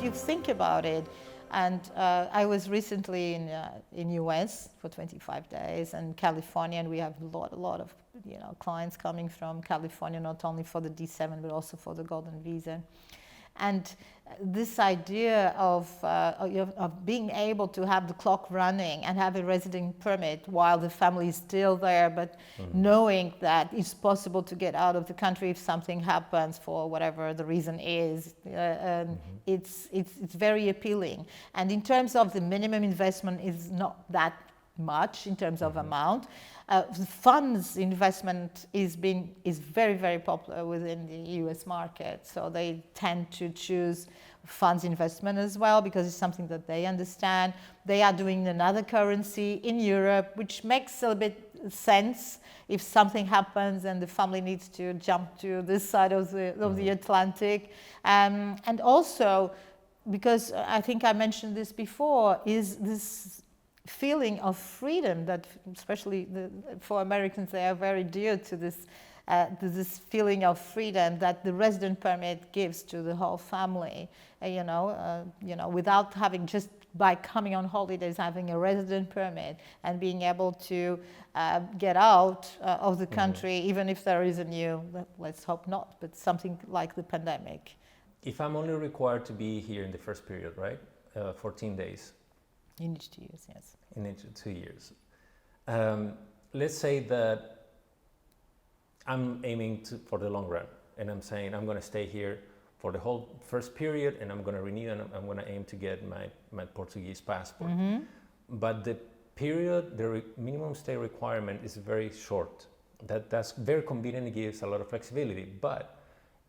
you think about it, and I was recently in US for 25 days and California, and we have a lot of clients coming from California, not only for the D7 but also for the Golden Visa. And this idea of being able to have the clock running and have a resident permit while the family is still there, but knowing that it's possible to get out of the country if something happens for whatever the reason is, it's very appealing. And in terms of the minimum investment is not that much in terms of amount. The funds investment is very, very popular within the US market. So they tend to choose funds investment as well because it's something that they understand. They are doing another currency in Europe, which makes a bit sense if something happens and the family needs to jump to this side of the Atlantic. And also, because I think I mentioned this before, is this feeling of freedom that, especially for Americans, they are very dear to this feeling of freedom that the resident permit gives to the whole family. Without having, just by coming on holidays, having a resident permit and being able to get out of the country, even if there is a new, let's hope not, but something like the pandemic. If I'm only required to be here in the first period, right, 14 days. In each 2 years, yes. In each 2 years. Let's say that I'm aiming for the long run, and I'm saying I'm going to stay here for the whole first period, and I'm going to renew, and I'm going to aim to get my Portuguese passport. But the period, the minimum stay requirement is very short. That's very convenient. It gives a lot of flexibility, but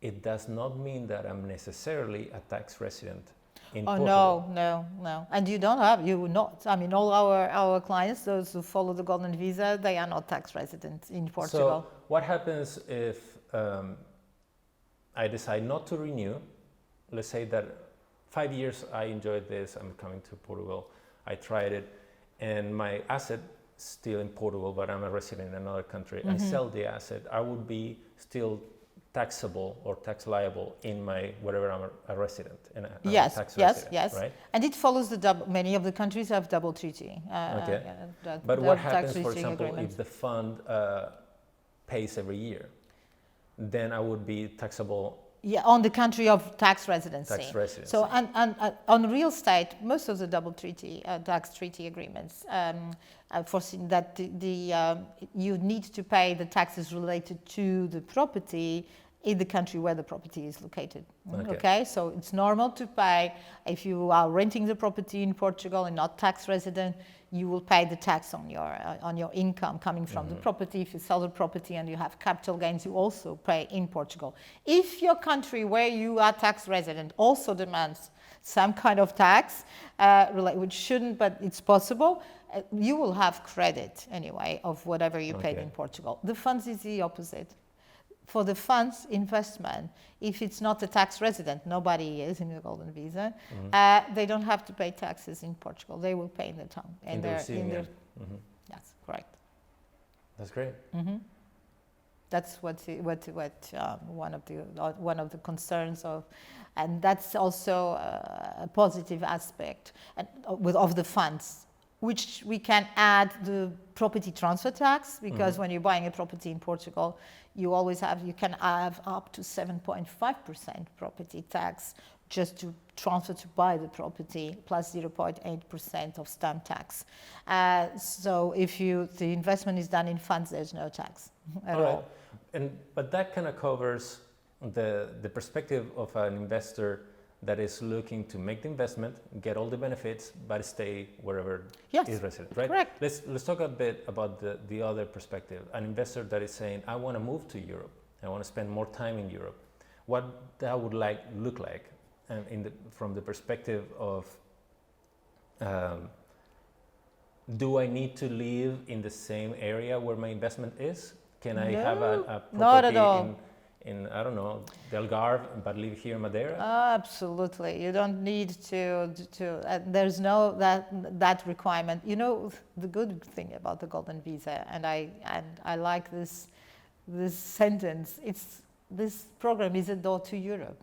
it does not mean that I'm necessarily a tax resident. No. And you will not. I mean, all our clients, those who follow the Golden Visa, they are not tax residents in Portugal. So what happens if I decide not to renew? Let's say that 5 years I enjoyed this, I'm coming to Portugal, I tried it, and my asset is still in Portugal, but I'm a resident in another country. I sell the asset, I would be still taxable or tax liable in my whatever I'm a resident and yes, tax yes, resident, yes. right? And it follows the double. Many of the countries have double treaty. Okay. But what happens, for example, if the fund pays every year? Then I would be taxable. Yeah, on the country of tax residency. Tax residency. So on real estate, most of the double treaty tax treaty agreements foresee that you need to pay the taxes related to the property in the country where the property is located. Okay, so it's normal to pay if you are renting the property in Portugal and not tax resident. You will pay the tax on your income coming from the property. If you sell the property and you have capital gains, you also pay in Portugal. If your country where you are tax resident also demands some kind of tax, which shouldn't, but it's possible, you will have credit anyway of whatever you paid in Portugal. The funds is the opposite. For the funds investment, if it's not a tax resident, nobody is in the Golden Visa, they don't have to pay taxes in Portugal. They will pay in their town. Yes, correct. That's great. That's what one of the concerns of, and that's also a positive aspect of the funds, which we can add the property transfer tax, because when you're buying a property in Portugal, you can have up to 7.5% property tax just to transfer to buy the property, plus 0.8% of stamp tax. So if the investment is done in funds, there's no tax at all. But that kind of covers the perspective of an investor that is looking to make the investment, get all the benefits, but stay wherever is resident, right? Correct. Let's talk a bit about the other perspective. An investor that is saying, I want to move to Europe, I want to spend more time in Europe. What that would look like, and from the perspective of, do I need to live in the same area where my investment is? Can I have a property not at all. in I don't know, the Algarve, but live here in Madeira? Absolutely, you don't need to there's no that requirement. You know, the good thing about the Golden Visa, and I like this sentence. This program is a door to Europe.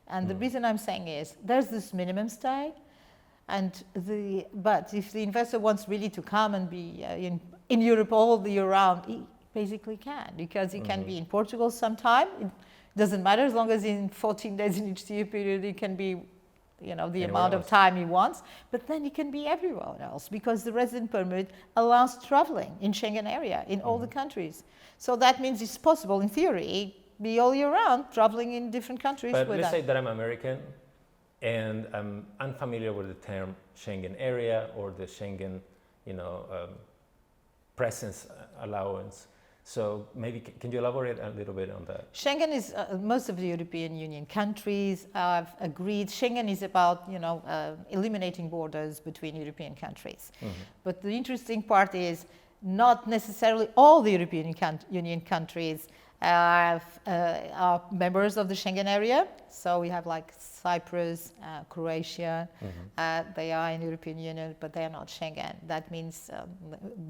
And the reason I'm saying is there's this minimum stay, but if the investor wants really to come and be in Europe all the year round, he basically can, because he can be in Portugal sometime. It doesn't matter, as long as in 14 days in each year period he can be the Anywhere amount of else. time he wants, but then he can be everywhere else, because the resident permit allows traveling in Schengen area in all the countries. So that means it's possible, in theory, be all year round traveling in different countries. But with let's that. say that I'm American and I'm unfamiliar with the term Schengen area or the Schengen, presence allowance. So maybe can you elaborate a little bit on that? Schengen is, most of the European Union countries have agreed. Schengen is about, eliminating borders between European countries. But the interesting part is not necessarily all the European Union countries are members of the Schengen area. So we have like Cyprus, Croatia, they are in the European Union, but they are not Schengen. That means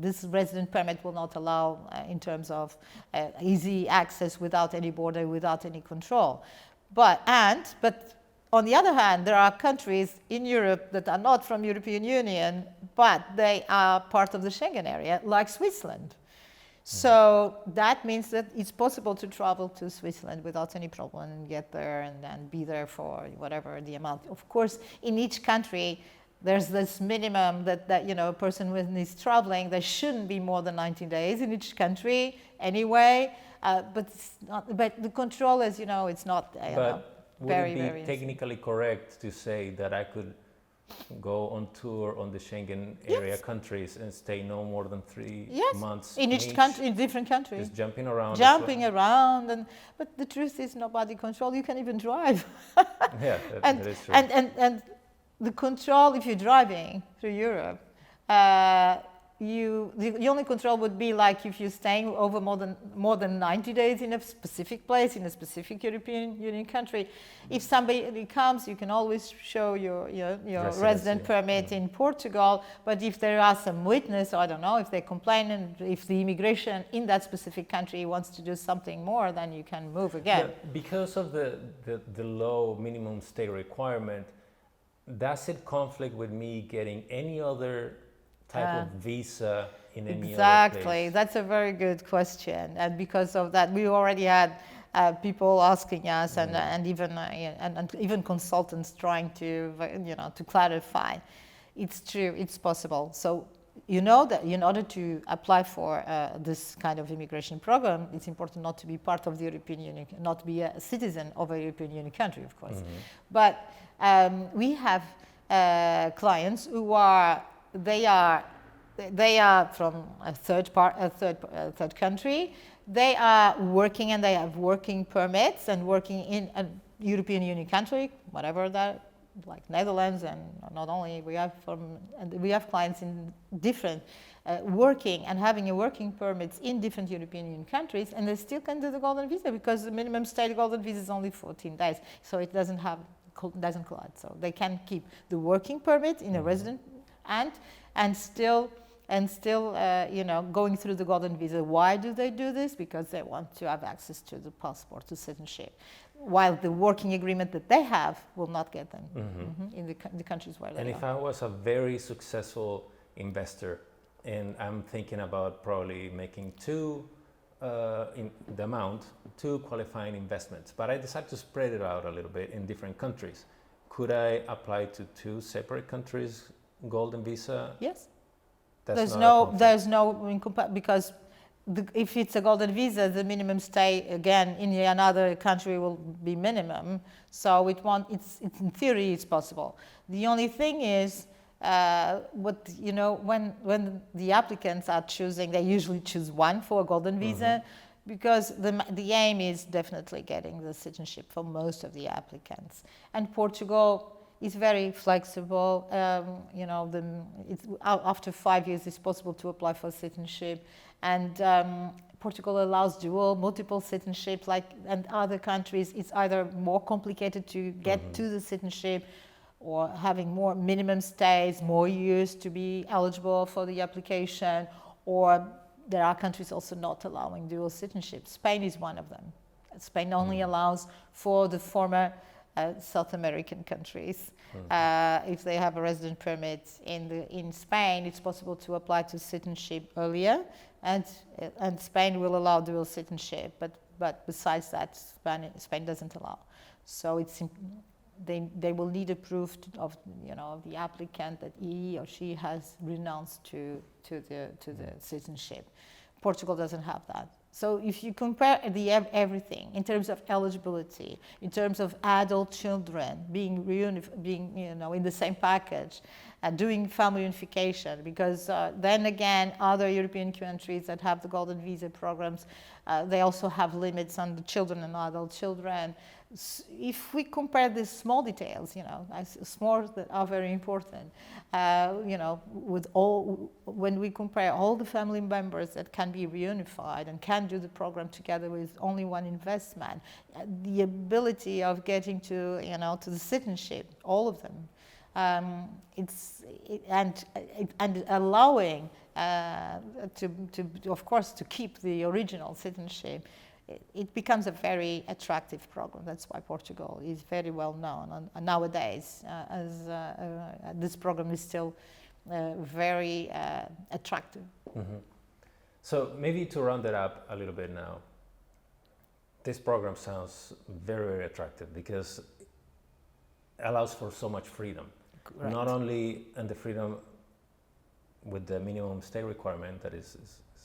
this resident permit will not allow in terms of easy access without any border, without any control. But on the other hand, there are countries in Europe that are not from European Union, but they are part of the Schengen area, like Switzerland. So that means that it's possible to travel to Switzerland without any problem and get there and be there for whatever the amount. Of course, in each country, there's this minimum that a person when is traveling, there shouldn't be more than 90 days in each country anyway. But it's not. But the control, as you know, it's not. Would very, it very be technically correct to say that I could go on tour on the Schengen area countries and stay no more than 3 months in each country, in different countries, just jumping around? Around, but the truth is nobody control. You can even drive. Yeah, that is true. And the control, if you're driving through Europe, the only control would be like if you're staying over more than 90 days in a specific place in a specific European Union country. If somebody comes, you can always show your resident permit in Portugal. But if there are some witness, or I don't know, if they complain and if the immigration in that specific country wants to do something more, then you can move again. Yeah, because of the low minimum stay requirement, does it conflict with me getting any other type of visa in any other place? That's a very good question, and because of that, we already had people asking us, and even consultants trying to to clarify. It's true, it's possible. So that in order to apply for this kind of immigration program, it's important not to be part of the European Union, not to be a citizen of a European Union country, of course. But we have clients who are. They are from a third country. They are working and they have working permits and working in a European Union country, whatever that, like Netherlands, and not only we have clients in different working and having a working permits in different European Union countries, and they still can do the Golden Visa because the minimum stay Golden Visa is only 14 days, so it doesn't collide. So they can keep the working permit in a resident and still going through the Golden Visa. Why do they do this? Because they want to have access to the passport, to citizenship, while the working agreement that they have will not get them in the countries where they are. And if I was a very successful investor and I'm thinking about probably making two qualifying investments, but I decide to spread it out a little bit in different countries, could I apply to 2 separate countries Golden Visa? Yes. There's no because if it's a Golden Visa, the minimum stay again in another country will be minimum. So it's in theory it's possible. The only thing is when the applicants are choosing, they usually choose one for a Golden Visa because the aim is definitely getting the citizenship for most of the applicants. And Portugal is very flexible. After 5 years, it's possible to apply for citizenship, and Portugal allows multiple citizenships. And other countries, it's either more complicated to get to the citizenship, or having more minimum stays, more years to be eligible for the application, or there are countries also not allowing dual citizenship. Spain is one of them. Spain only allows for the former South American countries. If they have a resident permit in Spain, it's possible to apply to citizenship earlier, and Spain will allow dual citizenship. But besides that, Spain doesn't allow. So they will need a proof of the applicant that he or she has renounced to the citizenship. Portugal doesn't have that. So if you compare everything in terms of eligibility, in terms of adult children being in the same package, doing family unification, because then again, other European countries that have the Golden Visa programs, they also have limits on the children and adult children. If we compare these small details, small that are very important, when we compare all the family members that can be reunified and can do the program together with only one investment, the ability of getting to the citizenship, all of them, and allowing of course to keep the original citizenship, it becomes a very attractive program. That's why Portugal is very well known nowadays, as this program is still very attractive. Mm-hmm. So maybe to round it up a little bit now, this program sounds very, very attractive because it allows for so much freedom. Correct. Not only and the freedom with the minimum stay requirement that is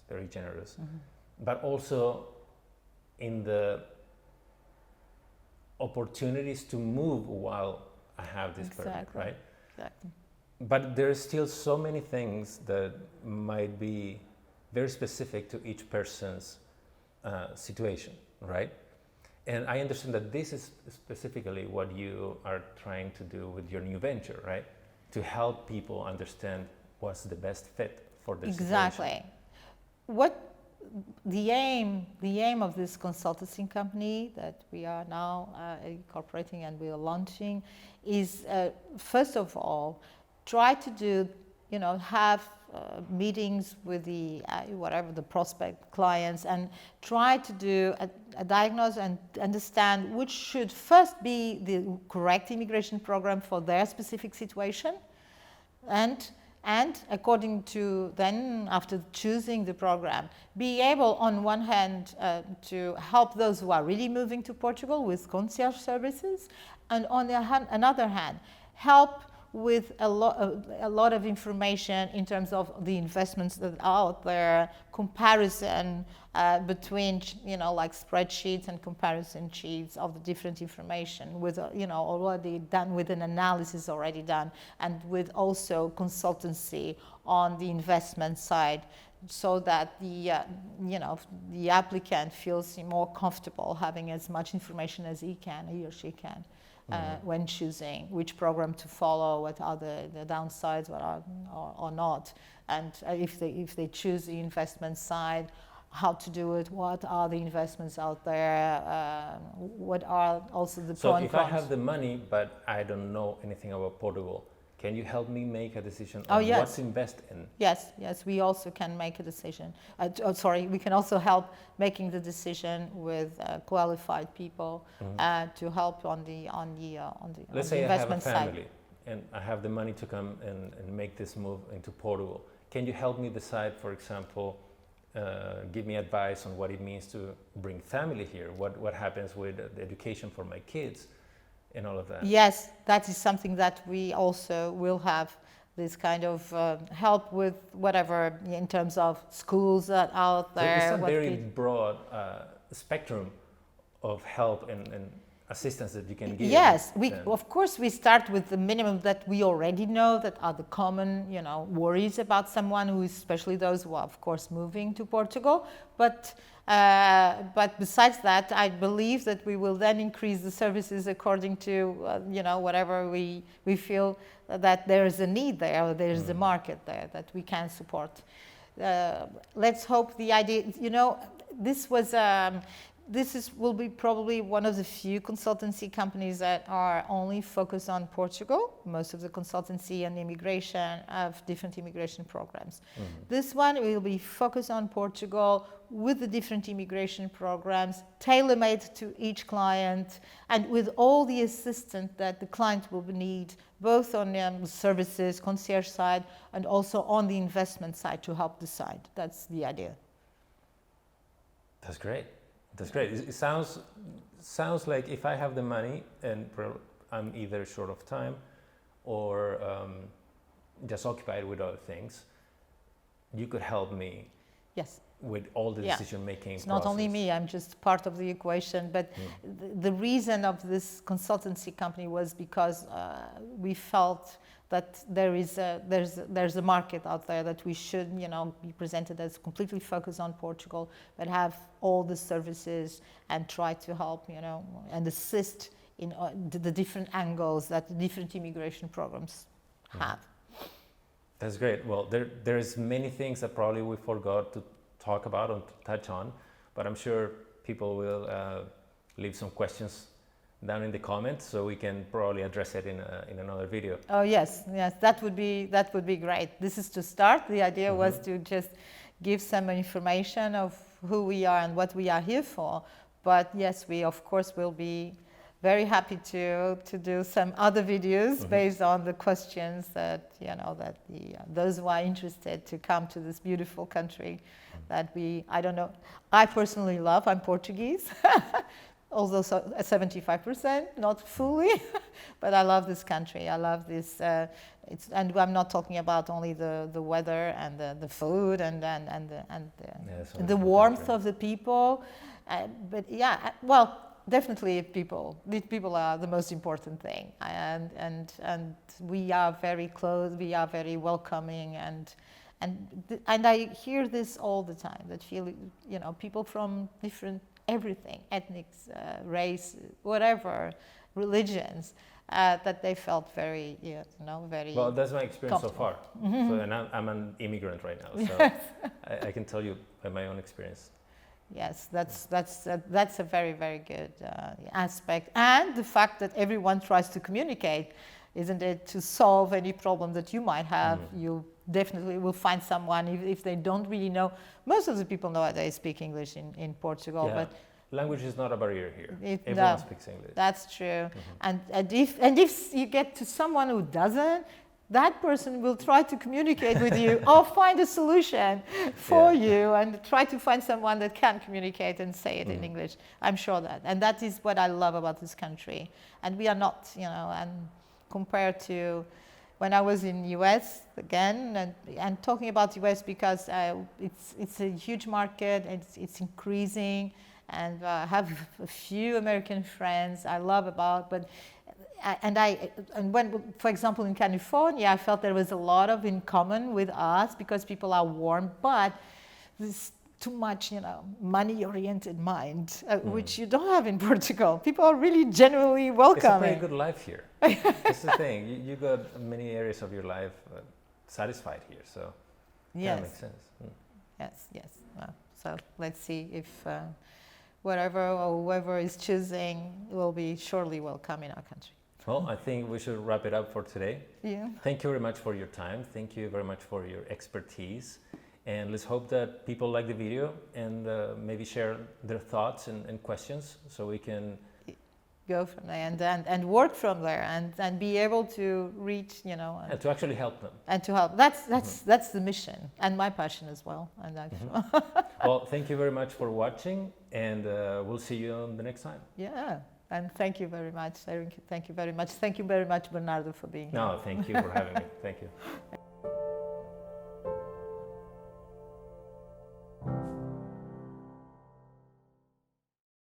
very generous, but also in the opportunities to move while I have this permit, right? Exactly. But there are still so many things that might be very specific to each person's situation, right? And I understand that this is specifically what you are trying to do with your new venture, right? To help people understand what's the best fit for their situation. What the aim of this consultancy company that we are now incorporating and we are launching is first of all try to do have meetings with the the prospect clients and try to do a diagnose and understand which should first be the correct immigration program for their specific situation, and according to then, after choosing the program, be able on one hand to help those who are really moving to Portugal with concierge services, and on the another hand, help with a lot of information in terms of the investments that are out there, comparison between like spreadsheets and comparison sheets of the different information with already done, with an analysis already done, and with also consultancy on the investment side, so that the applicant feels more comfortable having as much information as he or she can. When choosing which program to follow, what are the downsides, what are or not, and if they choose the investment side, how to do it, what are the investments out there, what are also the pros and cons. So if I have the money but I don't know anything about Portugal, can you help me make a decision on what to invest in? Yes, we also can make a decision. We can also help making the decision with qualified people to help on the Let's say I have a family and I have the money to come and make this move into Portugal. Can you help me decide, for example, give me advice on what it means to bring family here? What happens with the education for my kids? And all of that. Yes, that is something that we also will have this kind of help with, whatever in terms of schools that are out there. So it's a very broad spectrum of help and assistance that you can give. Yes, of course we start with the minimum that we already know that are the common worries about someone who is, especially those who are of course moving to Portugal, but besides that, I believe that we will then increase the services according to whatever we feel that there is a need there, or there is a market there that we can support. Let's hope the idea, this was will be probably one of the few consultancy companies that are only focused on Portugal. Most of the consultancy and immigration have different immigration programs. This one will be focused on Portugal with the different immigration programs, tailor-made to each client, and with all the assistance that the client will need, both on services, concierge side, and also on the investment side to help decide. That's the idea. That's great. That's great. It sounds like if I have the money and I'm either short of time or just occupied with other things, you could help me. Yes. With all the decision-making It's not only me, I'm just part of the equation, but the reason of this consultancy company was because we felt that there's a market out there that we should, be presented as completely focused on Portugal, but have all the services and try to help, and assist in the different angles that the different immigration programs have. That's great. Well, there's many things that probably we forgot to talk about and to touch on, but I'm sure people will leave some questions down in the comments, so we can probably address it in another video. Oh yes, that would be great. This is to start. The idea was to just give some information of who we are and what we are here for. But yes, we of course will be very happy to do some other videos based on the questions that those who are interested to come to this beautiful country that I personally love. I'm Portuguese. Although 75%, not fully, but I love this country. I love this, and I'm not talking about only the weather and the food and the warmth of the people, but definitely people. These people are the most important thing, and we are very close. We are very welcoming, and I hear this all the time. That people from different. Everything, ethnics, race, whatever, religions, that they felt very, very. Well, that's my experience so far. So, and I'm an immigrant right now, so I can tell you by my own experience. Yes, that's a very, very good aspect, and the fact that everyone tries to communicate, isn't it? To solve any problem that you might have, you definitely will find someone if they don't really know. Most of the people nowadays speak English in Portugal, but language is not a barrier here. Everyone speaks English. That's true. And if you get to someone who doesn't, that person will try to communicate with you or find a solution for you and try to find someone that can communicate and say it in English. I'm sure that. And that is what I love about this country. And we are not, and compared to when I was in US again, and talking about US because it's a huge market, and it's increasing, and I have a few American friends I love when, for example, in California, I felt there was a lot of in common with us because people are warm, but there's too much, money-oriented mind, which you don't have in Portugal. People are really genuinely welcoming. It's a pretty good life here. That's the thing. You got many areas of your life satisfied here, so that makes sense. Yes. So let's see if whatever or whoever is choosing will be surely welcome in our country. Well, I think we should wrap it up for today. Yeah. Thank you very much for your time. Thank you very much for your expertise. And let's hope that people like the video and maybe share their thoughts and questions so we can go from there and work from there and be able to reach, and to actually help them. And to help. That's the mission and my passion as well. And Well, thank you very much for watching, and we'll see you on the next time. Yeah. And thank you very much. Thank you very much. Thank you very much, Bernardo, for being here. No, thank you for having me. Thank you.